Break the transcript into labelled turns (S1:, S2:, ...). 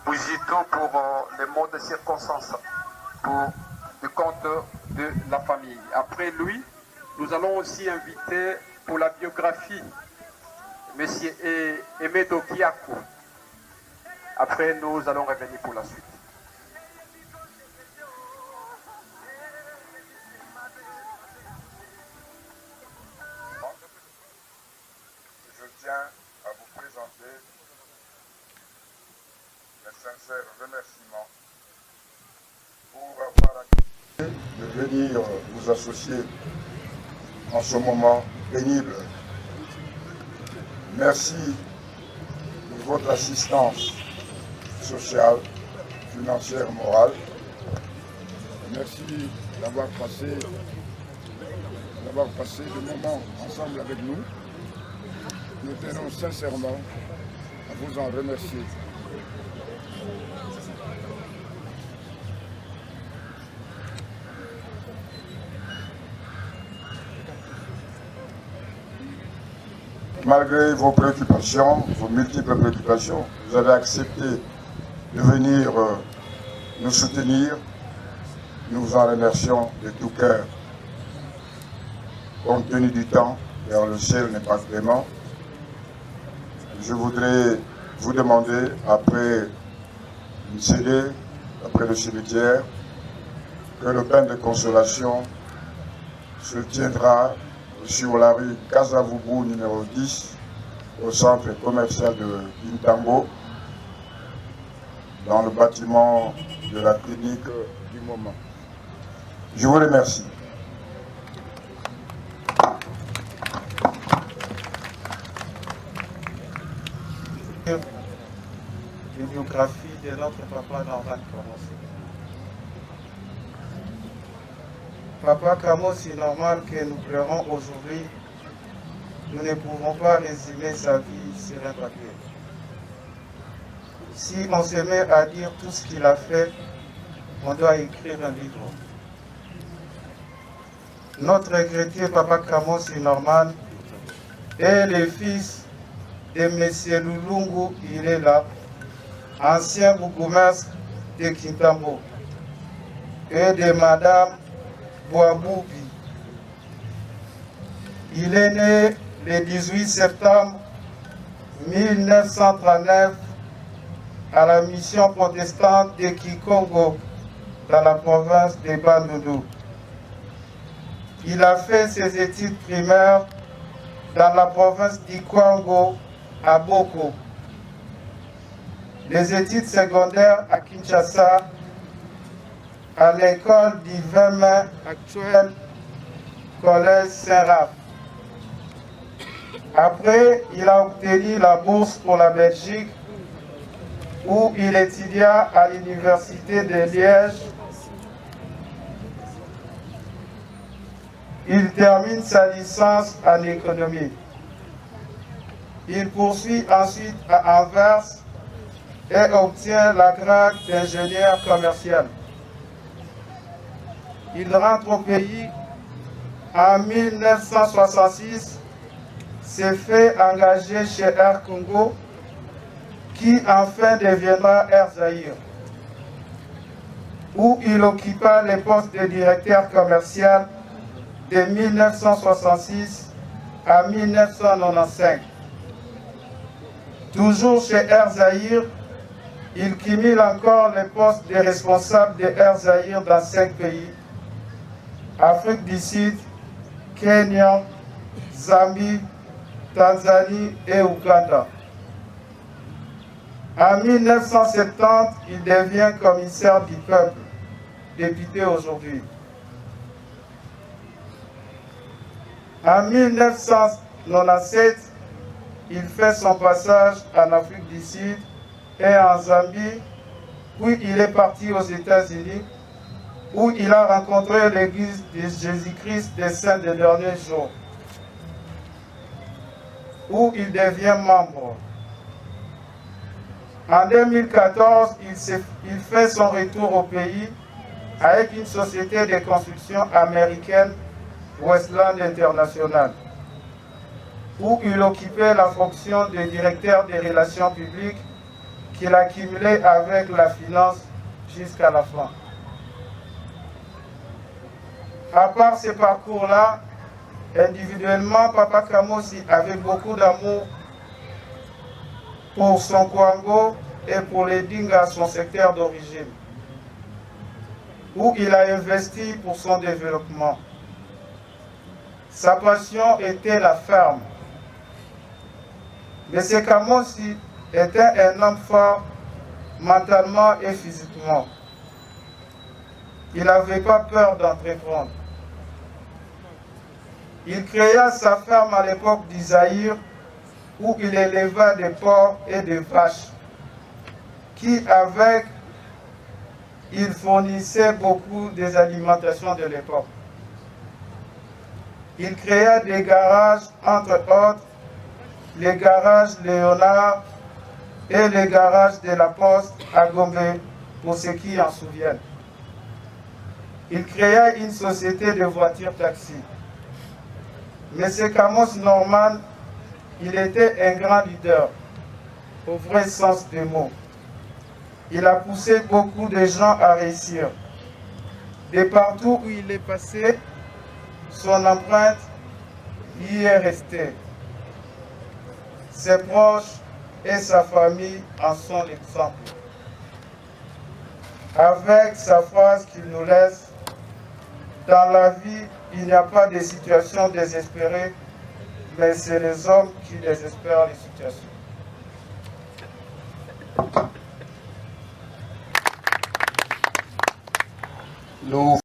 S1: Bougitou pour les mots de circonstance, pour le compte de la famille. Après lui, nous allons aussi inviter pour la biographie M. Aimé Dokiakou. Après, nous allons revenir pour la suite.
S2: Je tiens à vous présenter mes sincères remerciements pour avoir accepté de venir vous associer en ce moment pénible. Merci de votre assistance sociale, financière, morale. Merci d'avoir passé des moments ensemble avec nous. Nous tenons sincèrement à vous en remercier. Malgré vos préoccupations, vos multiples préoccupations, vous avez accepté de venir nous soutenir. Nous vous en remercions de tout cœur. Compte tenu du temps, car le ciel n'est pas clément, je voudrais vous demander, après une CD, après le cimetière, que le bain de consolation se tiendra sur la rue Kasavubu numéro 10, au centre commercial de Kintambo, dans le bâtiment de la clinique du moment. Je vous remercie.
S3: Une biographie de notre papa Norman Kamosi. Papa Kamosi Norman que nous pleurons aujourd'hui, nous ne pouvons pas résumer sa vie sur un papier. Si on se met à dire tout ce qu'il a fait, on doit écrire un livre. Notre regretté Papa Kamosi Norman est le fils de M. Lulungu Ilela, ancien bourgmestre de Kintambo, et de Madame Boaboubi. Il est né le 18 septembre 1939 à la mission protestante de Kikongo, dans la province de Bandundu. Il a fait ses études primaires dans la province d'Ikwango, à Boko. Les études secondaires à Kinshasa, à l'école du 20 mai actuel, collège Saint-Raph. Après, il a obtenu la bourse pour la Belgique, où il étudia à l'université de Liège. Il termine sa licence en économie. Il poursuit ensuite à Anvers et obtient la grade d'ingénieur commercial. Il rentre au pays en 1966, s'est fait engager chez Air Congo, qui enfin deviendra Air Zaïre, où il occupa le poste de directeur commercial de 1966 à 1995. Toujours chez Air Zaïre, il cumule encore le poste de responsable de Air Zaïre dans 5 pays: Afrique du Sud, Kenya, Zambie, Tanzanie et Ouganda. En 1970, il devient commissaire du peuple, député aujourd'hui. En 1997, il fait son passage en Afrique du Sud et en Zambie, puis il est parti aux États-Unis, où il a rencontré l'église de Jésus-Christ des Saints des derniers jours, où il devient membre. En 2014, il fait son retour au pays avec une société de construction américaine, Westland International, où il occupait la fonction de directeur des relations publiques, qu'il accumulait avec la finance jusqu'à la fin. À part ce parcours-là, individuellement, Papa Kamosi avait beaucoup d'amour pour son Kwango et pour les Dinga, son secteur d'origine, où il a investi pour son développement. Sa passion était la ferme. M. Kamosi était un homme fort mentalement et physiquement. Il n'avait pas peur d'entreprendre. Il créa sa ferme à l'époque d'Isaïr, où il éleva des porcs et des vaches, qui avec, il fournissait beaucoup des alimentations de l'époque. Il créa des garages, entre autres, les garages Léonard et les garages de la Poste à Gombe, pour ceux qui en souviennent. Il créa une société de voitures taxi. M. Kamos Norman, il était un grand leader, au vrai sens du mot. Il a poussé beaucoup de gens à réussir. De partout où il est passé, son empreinte y est restée. Ses proches et sa famille en sont l'exemple. Avec sa phrase qu'il nous laisse, dans la vie, il n'y a pas de situation désespérée, mais c'est les hommes qui désespèrent les situations.
S4: Nous